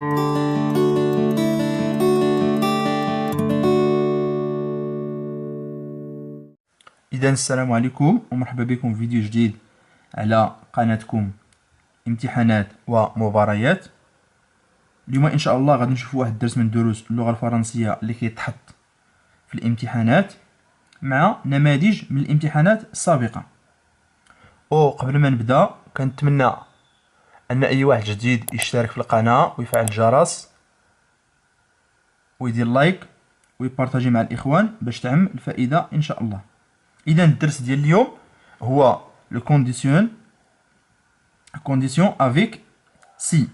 إذا السلام عليكم ومرحبا بكم في فيديو جديد على قناتكم امتحانات ومباريات. اليوم ان شاء الله غادي نشوفوا واحد الدرس من دروس اللغه الفرنسيه اللي كيتحط في الامتحانات مع نماذج من الامتحانات السابقه. وقبل ما نبدا كنتمنى ان اي واحد جديد يشترك في القناه ويفعل الجرس ويدير لايك ويبارطاجي مع الاخوان باش تعم الفائده ان شاء الله. اذا الدرس ديال اليوم هو لو كونديسيون افيك سي.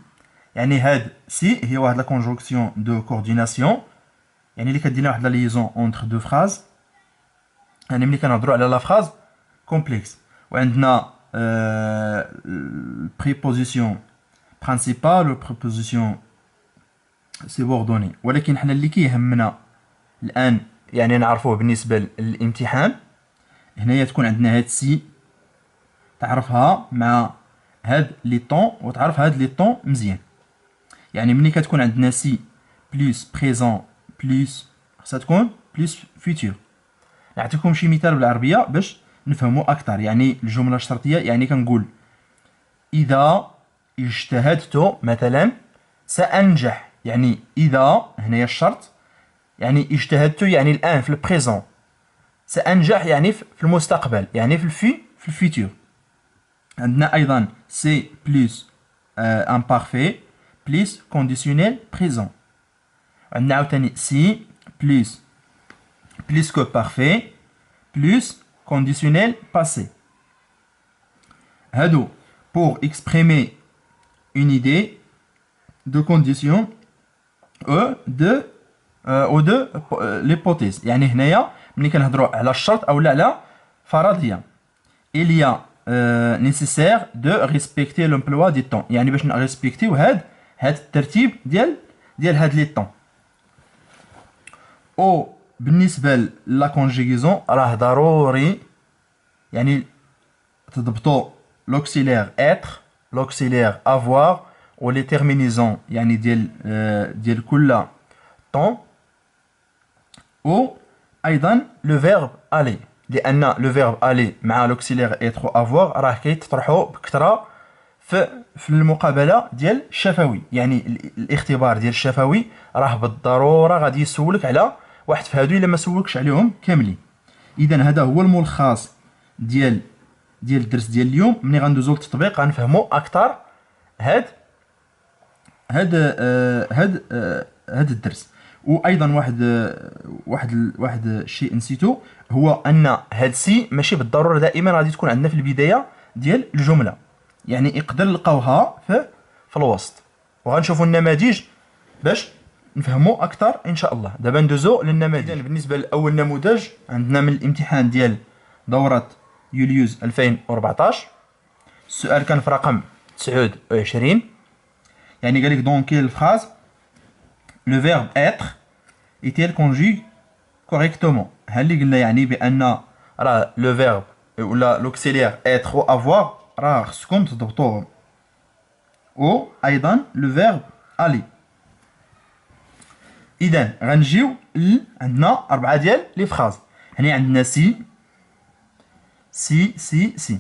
يعني هاد سي هي واحد لا كونجونكسيون دو كورديناسيون، يعني اللي كدير واحد لا ليزون اونتر دو فراز. يعني ملي كنهضروا على لا فراز كومبلكس وعندنا البريبوزيسيون برينسيبال والبريبوزيسيون سيبوردوني، ولكن حنا اللي كيهمنا الان يعني نعرفوه بالنسبه للامتحان هنايا تكون عندنا هاد سي تعرفها مع هاد لي طون وتعرف هاد لي طون مزيان. يعني ملي كتكون عندنا سي بلس بريزون بلس خصها تكون بلس فيتور. نعطيكم شي مثال بالعربيه باش نفهموا اكثر. يعني الجمله الشرطيه يعني كنقول اذا اجتهدت مثلا سانجح. يعني اذا هنايا الشرط، يعني اجتهدت يعني الان في البريزون، سانجح يعني في المستقبل يعني في الفيتور. عندنا ايضا سي بلس امبارفي بلس كونديسيونيل بريزون. عندنا عاوتاني سي بلس كو بارفي بلس كونديسيونيل باسي. هادو pour exprimer une idée de condition ou de l'hypothèse. يعني هنايا ملي كنهضروا على الشرط او على فرضيه il y a nécessaire de respecter l'emploi du temps. يعني باش نريسبكتيو هاد الترتيب ديال هاد لي طون. او بالنسبه لا كونجيغيزون راه ضروري يعني تضبطوا لوكسيلير اتر لوكسيلير افوار ولي تيرمينيزون يعني ديال كل طون، و ايضا لو فيرب الي، لان لو فيرب الي مع لوكسيلير اتر و افوار راه كيتطرحوا بكثره في المقابله ديال الشفوي. يعني الاختبار ديال الشفوي راه بالضروره غادي يسولك على واحد في هادو الا ما سولكش عليهم كاملين. اذا هذا هو الملخص ديال الدرس ديال اليوم. ملي غندوزو للتطبيق غنفهموا اكثر هاد الدرس. وايضا واحد الشيء نسيتو هو ان هاد سي ماشي بالضروره دائما غادي تكون عندنا في البدايه ديال الجمله، يعني يقدر نلقاوها في الوسط. وغنشوفوا النماذج باش نفهموا اكثر ان شاء الله. دابا ندوزو للنماذج. اذا بالنسبه لاول نموذج عندنا من الامتحان ديال دوره يوليوز 2014. السؤال كان في رقم 29. يعني قال لك دون كيل فراز لو فيرب اتر ايتيل كونجوغ كوريكتومون. ها اللي قلنا يعني بان راه لو فيرب ولا لوكسيليير اتر و افوار راه خصكم تضبطوهم، و ايضا لو فيرب الي. اذا غنجيو عندنا 4 ديال لي فراز. هنا عندنا سي سي سي سي.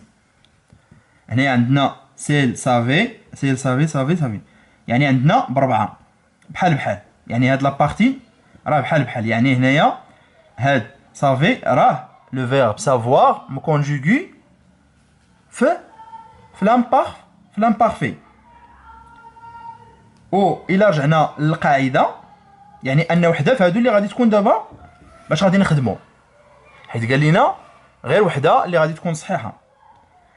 هنا عندنا سيل سافي سيل سافي سافي سافي. يعني عندنا بربعه بحال. يعني هاد لابارتي راه بحال. يعني هنايا هاد سافي راه لو فيرب سافوار مكونجوغي في لامبارفي. و الى رجعنا للقاعده يعني ان وحده في هادو اللي غادي تكون دابا باش غادي نخدمو، حيت قال لنا غير وحده اللي غادي تكون صحيحه.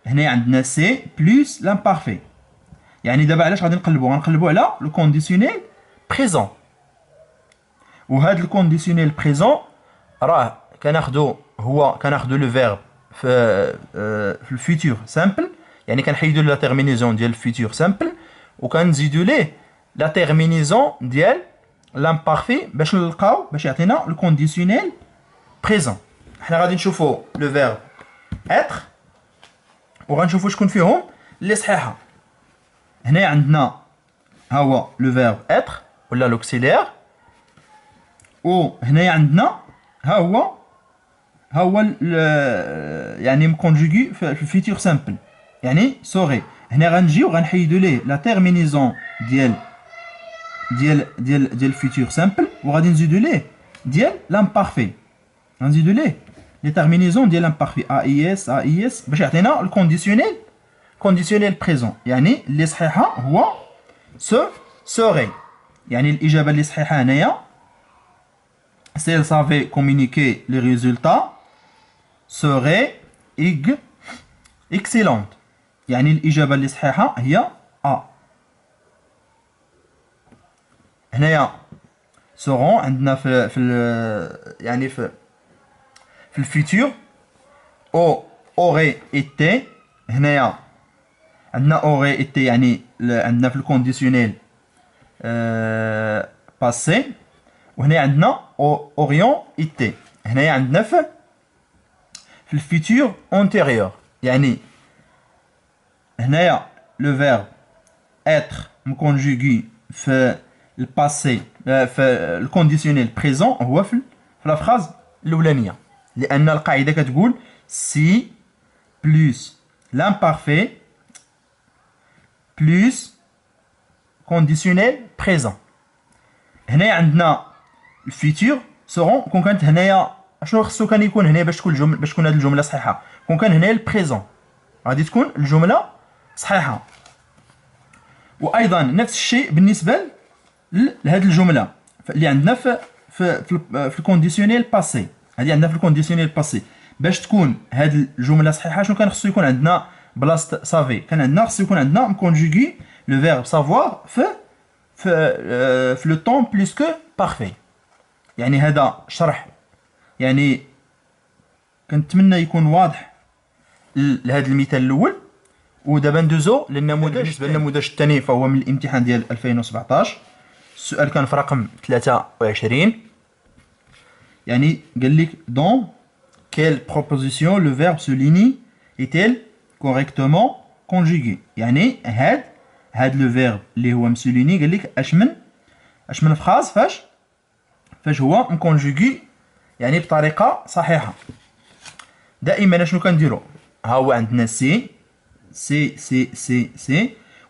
هنا عندنا سي بلس لامبارفي. يعني دابا علاش غادي غنقلبوا على لو كونديسيونيل بريزون. وهاد الكونديسيونيل بريزون راه كناخدو لو فيرب في الفيتور سامبل. يعني كنحيدو لا تيرمينيزون ديال الفيتور سامبل وكنزيدو ليه لا تيرمينيزون ديال لامبارفي باش يعطينا لو كونديسيونيل بريزون. حنا غادي نشوفو لو فيرب اتر وغنشوفو شكون فيهم اللي صحيحه. هنا عندنا ها هو لو فيرب اتر ولا لوكسيليير. و هنايا عندنا ها هو يعني مكونجوغي في الفيتور سامبل، يعني سوغي. هنا غنجيو غنحيدو ليه لا تيرمينيزون ديال الفيتور سامبل، وغادي نزيدو ليه ديال لامبارفي، غنزيدو ليه لي تيرمينيزون ديال لامبارفي ا اي اس باش يعطينا الكونديسيونيل بريزون. يعني اللي صحيحه هو سوغي، يعني الاجابه اللي صحيحه هنايا si elle savait communiquer les résultats serait excellente. يعني الإجابة اللي صحيحة هي A. هنايا seront عندنا يعني في الفيتور aurait été. هنايا عندنا aurait été يعني عندنا في الكونديسيونيل passé، وهنا عندنا اوريون ايتي. هنايا عندنا في الفيتور اونتيريور، يعني هنايا لو فيرب اتر مكونجوغي في الباسي في الكونديسيونيل بريزون هو في لا فراز الاولانيه، لان القاعده كتقول سي بلس لامبارفي بلس كونديسيونيل بريزون. هنايا عندنا الفيتور سورون. كون كانت هنايا شنو خصو كان يكون هنا باش تكون الجمله، باش تكون هذه الجمله صحيحه؟ كون كان هنايا البريزون غادي تكون الجمله صحيحه. وايضا نفس الشيء بالنسبه لهذه الجمله اللي عندنا في الكونديسيونيل باسي. هذه عندنا في الكونديسيونيل باسي باش تكون هذه الجمله صحيحه شنو كان خصو يكون عندنا بلاصه سافي؟ كان عندنا خصو يكون عندنا مكونجوغي لو فيرب سافوار في لو طون بلوس كو بارفي. يعني هذا شرح يعني كنتمنى يكون واضح لهذا المثال الاول. ودابا ندوزو للنموذج. بالنسبه للنموذج الثاني فهو من الامتحان ديال 2017. السؤال كان في رقم 23. يعني قال لك دون quelle proposition le verbe souligner est-il correctement conjugué. يعني هاد لو فيرب اللي هو مسوليني قال لك اش من فراز فاش هو مكونجوغي يعني بطريقه صحيحه. دائما شنو كنديرو؟ ها هو عندنا سي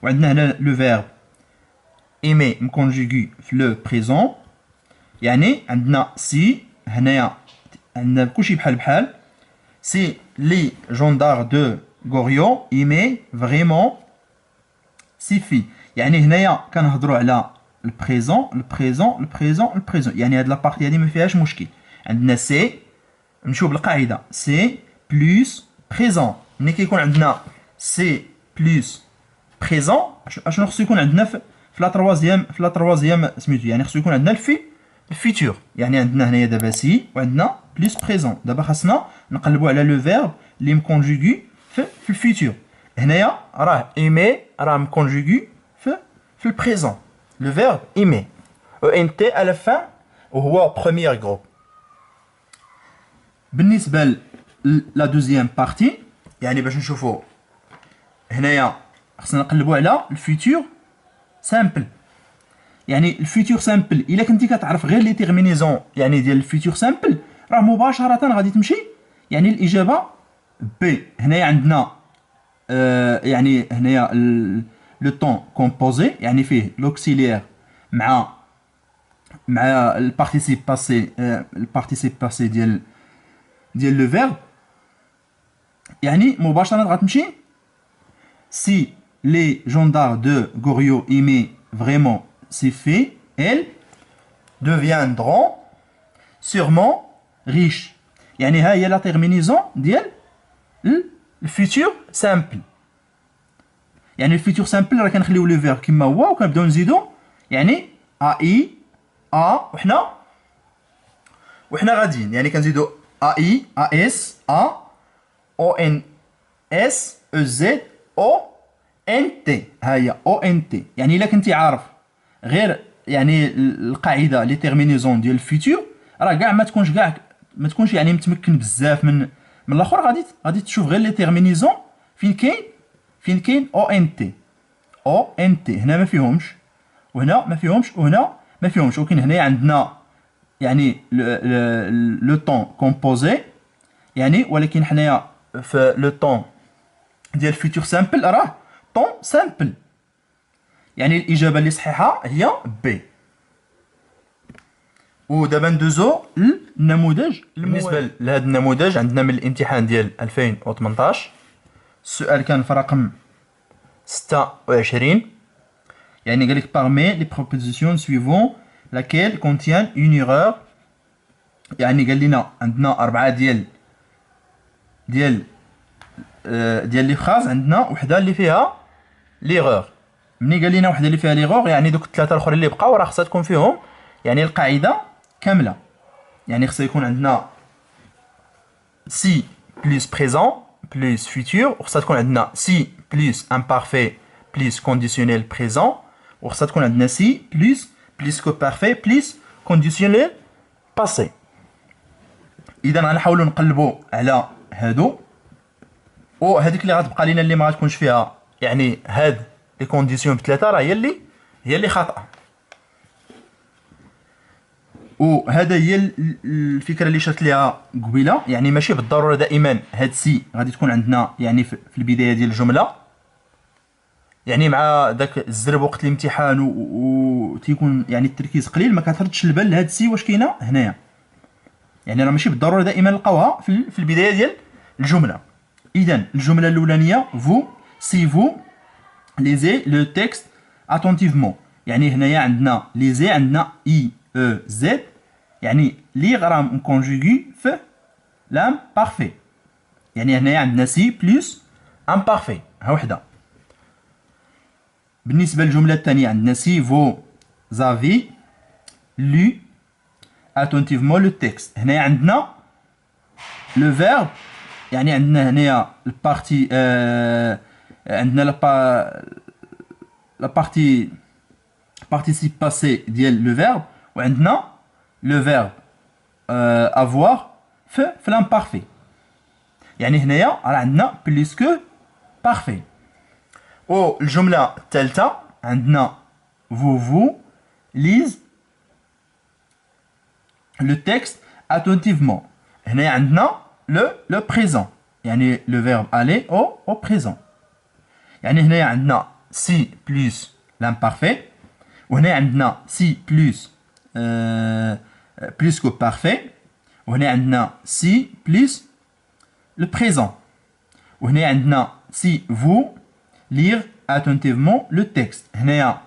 وعندنا هنا لو فيرب ايمي مكونجوغي في لو بريزون. يعني عندنا سي هنايا عندنا كلشي بحال سي لي جوندار دو غوريو ايمي فريمون سيفي. يعني هنايا كنهضروا على البريزون. يعني هاد لابارتي هادي ما فيهاش مشكل. عندنا سي نمشيو بالقاعده سي بلس بريزون. ملي كيكون عندنا سي بلس بريزون اشنو خصو يكون عندنا في لا تروازيام سميتو؟ يعني خصو يكون عندنا الفيتور. يعني عندنا هنايا دابا سي وعندنا بلس بريزون. دابا خاصنا نقلبوا على لو فيرب اللي مكونجوغي في الفيتور. هنايا راه ايمي راه مكونجوغي في البريزون. لو فيرب ايمي او ان تي على فان وهو بروميير جروب. بالنسبه لا دوزيام بارتي يعني باش نشوفوا هنايا خصنا نقلبوا على الفيتور سامبل. يعني الفيتور سامبل الا كنتي كتعرف غير لي تيرمينيزون يعني ديال الفيتور سامبل راه مباشره غادي تمشي يعني الاجابه بي. هنايا عندنا يعني هنايا لو طون كومبوزي يعني فيه لوكسيليير مع البارتيسيب باسي ديال لو فيرب. يعني مباشره غتمشي si les gendarmes de Goriot aimaient vraiment ces faits, elles deviendront sûrement riches. يعني ها هي لا تيرمينيزون ديال الفيتور سامبل. يعني الفيتور سامبل راه كنخليو لو فيرب كما هو وكنبداو نزيدو يعني اي وحنا غاديين. يعني كنزيدو اي اس او ان اس او زد او ان تي. ها هي او ان تي. يعني الا كنتي عارف غير يعني القاعده لي تيرمينيزون ديال الفيتور راه كاع ما تكونش يعني متمكن بزاف من الاخر. غادي تشوف غير لي تيرمينيزون فين كاين او ان تي. هنا ما فيهمش وهنا ما فيهمش وهنا ما فيهمش. ولكن هنايا عندنا يعني لو طون كومبوزي يعني، ولكن حنايا في لو طون ديال فيتور سامبل راه طون سامبل. يعني الاجابه اللي صحيحه هي بي. ودابا ندوزو للنموذج. بالنسبه لهذا النموذج عندنا من الامتحان ديال 2018 السؤال كان في رقم 26. يعني قال لك parmi les propositions suivantes laquelle contient une erreur. يعني قال لنا عندنا 4 ديال لي فراز، عندنا وحده اللي فيها ليغور. ملي قال لنا وحده اللي فيها ليغور يعني دوك الثلاثه الاخرين اللي بقاو راه خصها تكون فيهم يعني القاعده كامله. يعني خصها يكون عندنا سي بلس بريزون بلس فيتور، وخصها تكون عندنا سي بلس امبارفي بلس كونديسيونيل بريزون، وخصها تكون عندنا سي بلس كو بارفي بلس كونديسيونيل باسي. اذا غنحاولوا نقلبوا على هادو، وهذيك اللي غتبقى لينا اللي ما غتكونش فيها يعني هاد لي كونديسيون بثلاثه راه هي اللي خاطئه. وهذا هي الفكره اللي شرت ليها قبيله. يعني ماشي بالضروره دائما هاد سي غادي تكون عندنا يعني في البدايه ديال الجمله، يعني مع داك الزرب وقت الامتحان وتيكون يعني التركيز قليل ما كتردش البال لهاد سي واش كاينه هنايا. يعني راه ماشي بالضروره دائما نلقاوها في البدايه ديال الجمله. اذا الجمله الاولانيه si vous lisez le texte attentivement، يعني هنايا عندنا ليزي عندنا اي او زد، يعني لي راه مكونجوغي في لام بارفي. يعني هنايا عندنا سي بلس امبارفي ها وحده. بالنسبه للجمله الثانيه عندنا سي فو زافي لو attentivement le texte. هنايا عندنا لو فيرب، يعني عندنا هنايا البارتي عندنا لا بارتي بارتيسيب باسي ديال لو فيرب، وعندنا لو فيرب افوار في لامبارفي. يعني هنايا راه عندنا بليس كو بارفي. والجمله الثالثه عندنا vous lise le texte attentivement. هنايا عندنا le présent، يعني le verbe aller au présent. يعني هنايا عندنا si plus l'imparfait، وهنا عندنا si plus que parfait، وهنا عندنا si plus le présent، وهنا عندنا si vous lire attentivement le texte. هنايا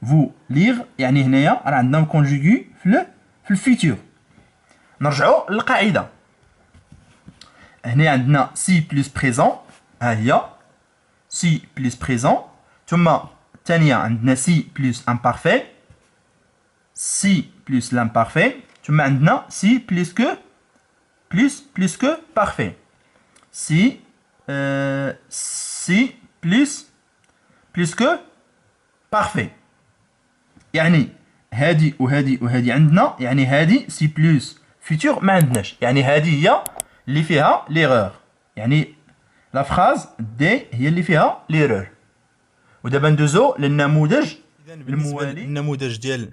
vous lire يعني هنايا راه عندنا مكونجوغي في الفيتور. نرجعوا للقاعده. هنا عندنا سي بلس بريزون، ها هي سي بلس بريزون. ثم الثانيه عندنا سي بلس امبارفي، سي بلس لامبارفي. ثم عندنا سي بلس كو بارفي، سي بلس كو بارفي. يعني هادي وهادي عندنا، يعني هادي سي بلس فيتور ما عندناش، يعني هادي هي اللي فيها ليغور، يعني لا فراز دي هي اللي فيها ليرور. ودابا ندوزو للنموذج الموالي، النموذج ديال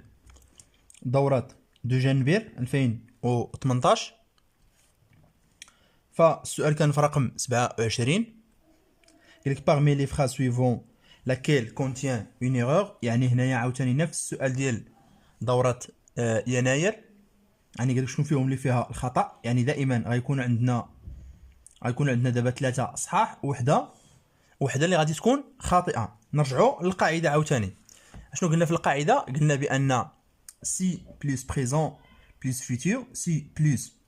دورة دو جانفير 2018. فالسؤال كان في رقم 27. قال لك parmi les phrases suivantes laquelle contient une erreur. يعني هنايا عاوتاني نفس السؤال ديال دورة يناير. يعني قال لك شنو فيهم اللي فيها الخطأ. يعني دائما غيكون عندنا دابا 3 صحاح وحده اللي غادي تكون خاطئه. نرجعوا للقاعده عاوتاني. شنو قلنا في القاعده؟ قلنا بان سي بلس بريزون بلس فيتور، سي بلس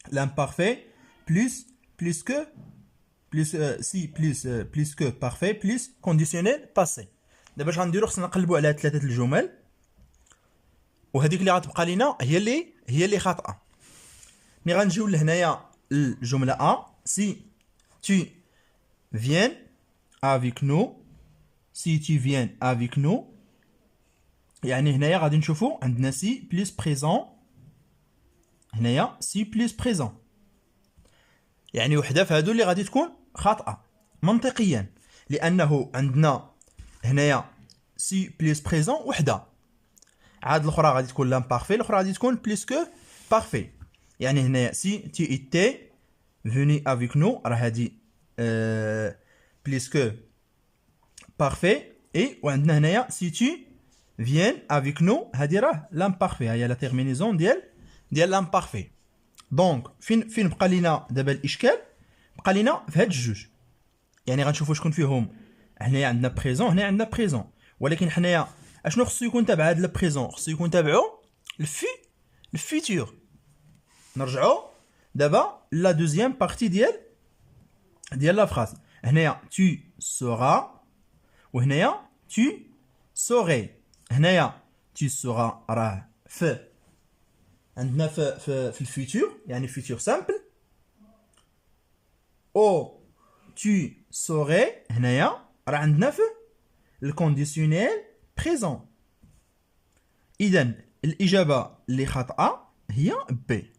l'imparfait plus que si plus que parfait plus conditionnel passé. دابا اش غنديرو؟ خصنا نقلبوا على 3 الجمل، وهذيك اللي غتبقى لينا هي اللي خاطئه. ملي غنجيو لهنايا الجمله ا si tu viens avec nous، si tu viens avec nous، يعني هنايا غادي نشوفوا عندنا سي بلس بريزون، هنايا سي بلس بريزون، يعني وحده في هادو اللي غادي تكون خاطئه منطقيا، لانه عندنا هنايا سي بليس بريزون وحده، عاد الاخرى غادي تكون لامبارفي، الاخرى غادي تكون بليس كو بارفي. يعني هنايا سي تي ايتي فوني افيك نو راه هادي بليس كو بارفي، اي وعندنا هنايا سي تي فيان افيك نو هادي راه لامبارفي، هي لا تيرمينيزون ديال لامبارفي. دونك فين بقى لينا دابا الاشكال؟ بقى لينا في هاد الجوج، يعني غنشوفوا شكون فيهم. هنايا عندنا بريزون، هنا عندنا بريزون، ولكن حنايا اشنو خصو يكون تابع هاد البريزون؟ خصو يكون تابعو الفيتور. نرجعوا دابا لا دوزيام بارتي ديال لا فراز. هنايا tu seras وهنايا tu saurais. هنايا tu seras راه عندنا في الفيتور، يعني فيتور سامبل. او tu saurais هنايا راه عندنا في الكونديسيونيل بريزون. اذا الاجابه اللي خاطئه هي بي،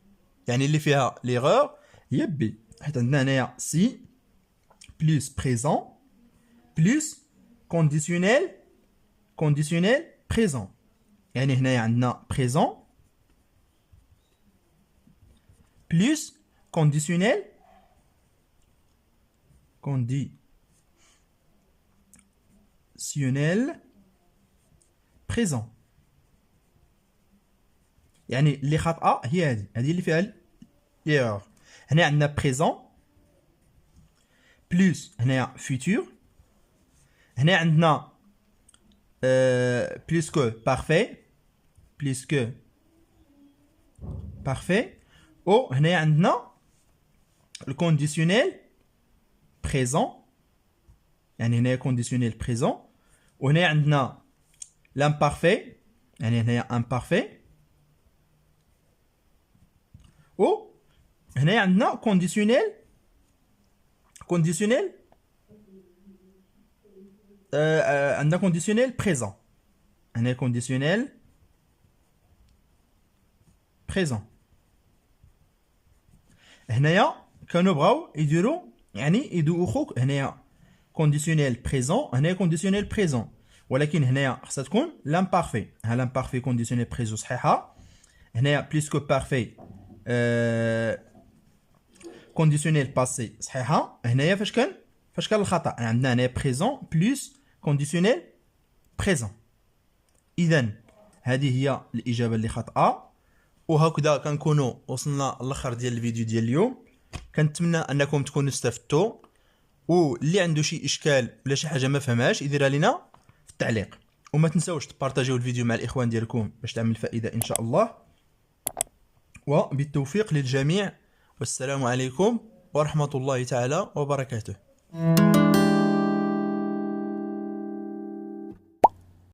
يعني اللي فيها ليغور هي بي، حيت عندنا هنايا سي بلس بريزون بلس كونديسيونيل بريزون. يعني هنايا عندنا بريزون بلس كونديسيونيل بريزون. يعني اللي خاطئه هي هذه اللي فيها ليغور. هنا عندنا بريزون بلس هنايا فيتور، هنا عندنا بلس كو بارفي، او هنا عندنا الكونديسيونيل بريزون، يعني هنا كونديسيونيل بريزون، وهنا عندنا لامبارفي، يعني هنايا امبارفي، و هنا عندنا كونديسيونيل عندنا كونديسيونيل بريزون، هنا كونديسيونيل بريزون. هنايا كانوا بغاو يديروا يعني يدوخوا هنايا كونديسيونيل بريزون، هنايا كونديسيونيل بريزون، ولكن هنايا خصها تكون لامبارفي. ها لامبارفي كونديسيونيل بريزون صحيحه. هنايا بليس كو بارفي كونديسيونيل باسي صحيحه. هنايا فاش كان الخطا؟ عندنا هنا بريزون بلس كونديسيونيل بريزون. اذا هذه هي الاجابه اللي خاطئه. وهكذا كنكونوا وصلنا للاخر ديال الفيديو ديال اليوم. كنتمنى انكم تكونوا استفدتوا، واللي عنده شي اشكال ولا شي حاجه ما فهمهاش يديرها لنا في التعليق، وما تنساوش تبارطاجيو الفيديو مع الاخوان ديالكم باش تعمل فائده ان شاء الله. وبالتوفيق للجميع، والسلام عليكم ورحمه الله تعالى وبركاته.